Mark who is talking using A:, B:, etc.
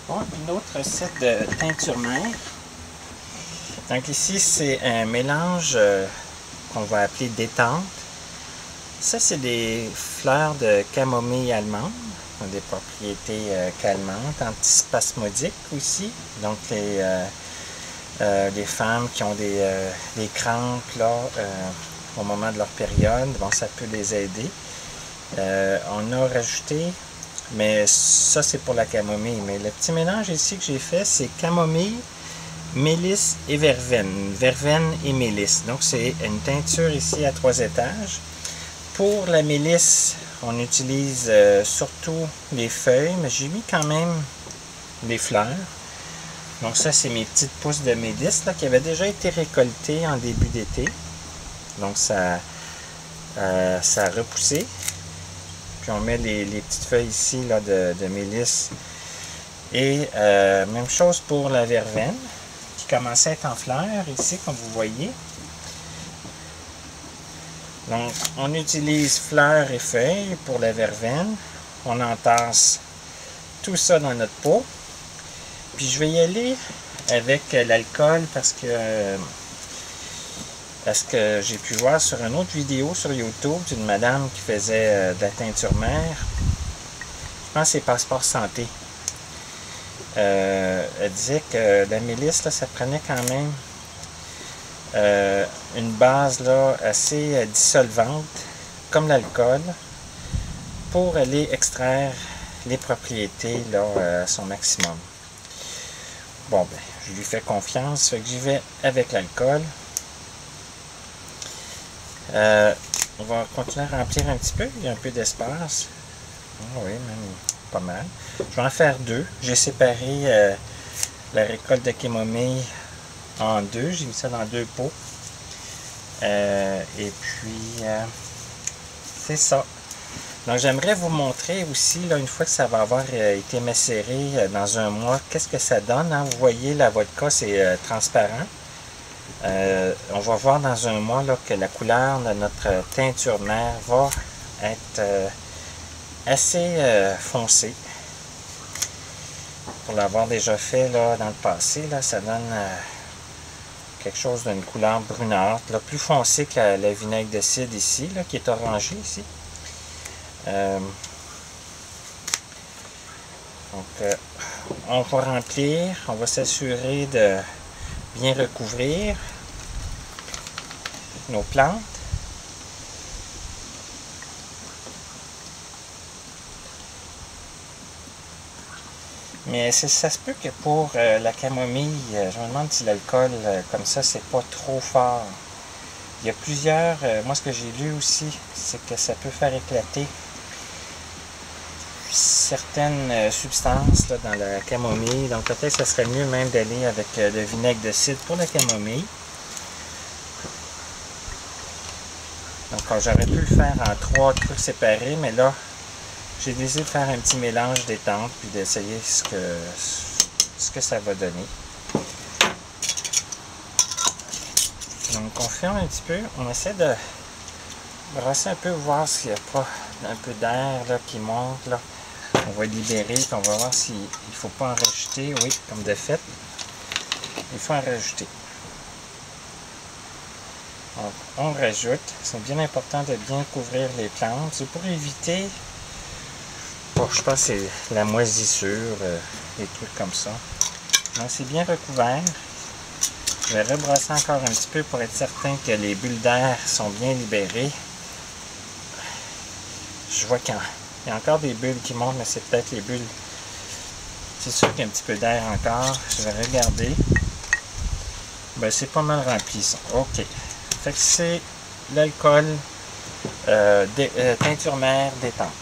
A: Bon, une autre recette de teinture mère. Donc ici, c'est un mélange qu'on va appeler détente. Ça, c'est des fleurs de camomille allemande, qui ont des propriétés calmantes, antispasmodiques aussi. Donc les femmes qui ont des crampes là, au moment de leur période, bon, ça peut les aider. On a rajouté, mais ça c'est pour la camomille, mais le petit mélange ici que j'ai fait, c'est camomille, mélisse et verveine. Verveine et mélisse. Donc c'est une teinture ici à 3 étages. Pour la mélisse, on utilise surtout les feuilles, mais j'ai mis quand même des fleurs. Donc ça, c'est mes petites pousses de mélisse là, qui avaient déjà été récoltées en début d'été. Donc ça a repoussé. Puis on met les petites feuilles ici là, de mélisse. Et même chose pour la verveine, qui commençait à être en fleurs ici, comme vous voyez. Donc, on utilise fleurs et feuilles pour la verveine. On entasse tout ça dans notre pot. Puis je vais y aller avec l'alcool parce que j'ai pu voir sur une autre vidéo sur YouTube d'une madame qui faisait de la teinture mère. Je pense que c'est Passeport Santé. Elle disait que la mélisse, là, ça prenait quand même une base là, assez dissolvante, comme l'alcool, pour aller extraire les propriétés là, à son maximum. Bon, ben, je lui fais confiance, fait que j'y vais avec l'alcool. On va continuer à remplir un petit peu, il y a un peu d'espace. Oh, oui, même pas mal. Je vais en faire deux. J'ai séparé la récolte de camomille en deux, j'ai mis ça dans 2 pots. Et puis, c'est ça. Donc, j'aimerais vous montrer aussi, là, une fois que ça va avoir été macéré dans un mois, qu'est-ce que ça donne. Hein? Vous voyez, la vodka, c'est transparent. On va voir dans un mois là, que la couleur de notre teinture mère va être assez foncée. Pour l'avoir déjà fait là, dans le passé, là, ça donne quelque chose d'une couleur brunâtre, là, plus foncé que la vinaigre de cidre ici, là, qui est orangé ici. Donc, on va remplir, on va s'assurer de bien recouvrir nos plantes. Mais ça se peut que pour la camomille, je me demande si l'alcool comme ça, c'est pas trop fort. Il y a plusieurs, moi ce que j'ai lu aussi, c'est que ça peut faire éclater certaines substances là, dans la camomille. Donc peut-être que ça serait mieux même d'aller avec le vinaigre de cidre pour la camomille. Donc j'aurais pu le faire en 3 trucs séparés, mais là, j'ai décidé de faire un petit mélange détente puis d'essayer ce que ça va donner. Donc on ferme un petit peu, on essaie de brasser un peu, voir s'il n'y a pas un peu d'air qui monte là. On va libérer, puis on va voir s'il ne faut pas en rajouter. Oui, comme de fait, il faut en rajouter. Donc, on rajoute. C'est bien important de bien couvrir les plantes. C'est pour éviter, bon, je pense que c'est la moisissure, des trucs comme ça. Donc, c'est bien recouvert. Je vais rebrasser encore un petit peu pour être certain que les bulles d'air sont bien libérées. Je vois qu'il y a encore des bulles qui montent, mais c'est peut-être les bulles. C'est sûr qu'il y a un petit peu d'air encore. Je vais regarder. Ben, c'est pas mal rempli ça. OK. Fait que c'est l'alcool teinture mère détente.